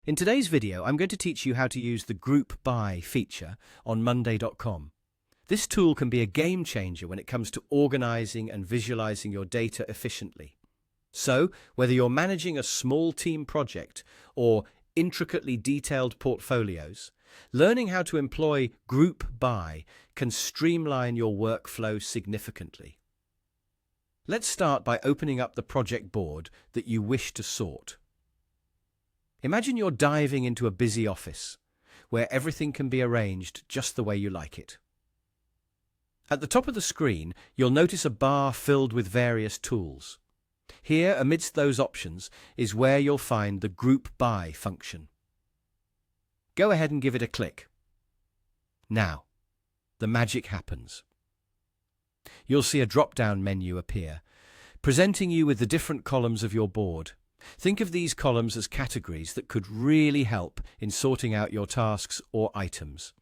In today's video, I'm going to teach you how to use the Group By feature on Monday.com. This tool can be a game changer when it comes to organizing and visualizing your data efficiently. So, whether you're managing a small team project or intricately detailed portfolios, learning how to employ Group By can streamline your workflow significantly. Let's start by opening up the project board that you wish to sort. Imagine you're diving into a busy office, where everything can be arranged just the way you like it. At the top of the screen, you'll notice a bar filled with various tools. Here, amidst those options, is where you'll find the Group By function. Go ahead and give it a click. Now, the magic happens. You'll see a drop-down menu appear, presenting you with the different columns of your board. Think of these columns as categories that could really help in sorting out your tasks or items.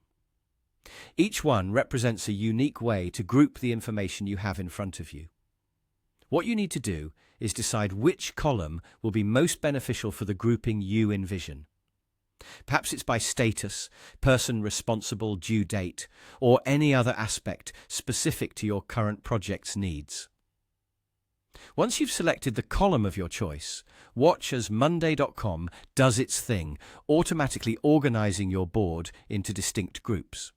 Each one represents a unique way to group the information you have in front of you. What you need to do is decide which column will be most beneficial for the grouping you envision. Perhaps it's by status, person responsible, due date, or any other aspect specific to your current project's needs. Once you've selected the column of your choice, watch as Monday.com does its thing, automatically organizing your board into distinct groups.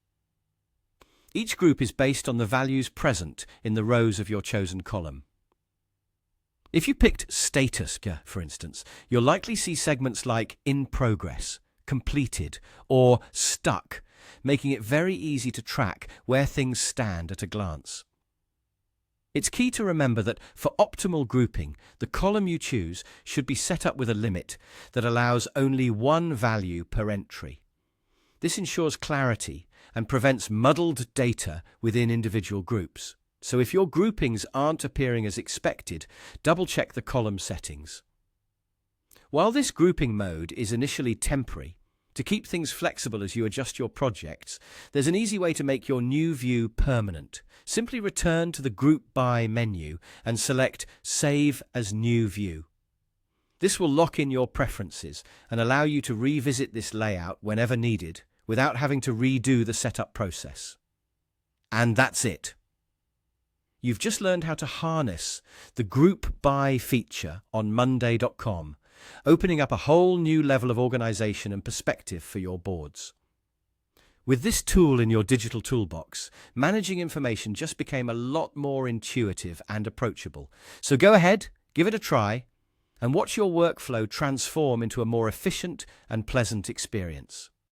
Each group is based on the values present in the rows of your chosen column. If you picked status, for instance, you'll likely see segments like in progress, completed, or stuck, making it very easy to track where things stand at a glance. It's key to remember that for optimal grouping, the column you choose should be set up with a limit that allows only one value per entry. This ensures clarity and prevents muddled data within individual groups. So if your groupings aren't appearing as expected, double-check the column settings. While this grouping mode is initially temporary, to keep things flexible as you adjust your projects, there's an easy way to make your new view permanent. Simply return to the Group By menu and select Save as New View. This will lock in your preferences and allow you to revisit this layout whenever needed without having to redo the setup process. And that's it. You've just learned how to harness the Group By feature on Monday.com, opening up a whole new level of organization and perspective for your boards. With this tool in your digital toolbox, managing information just became a lot more intuitive and approachable. So go ahead, give it a try, and watch your workflow transform into a more efficient and pleasant experience.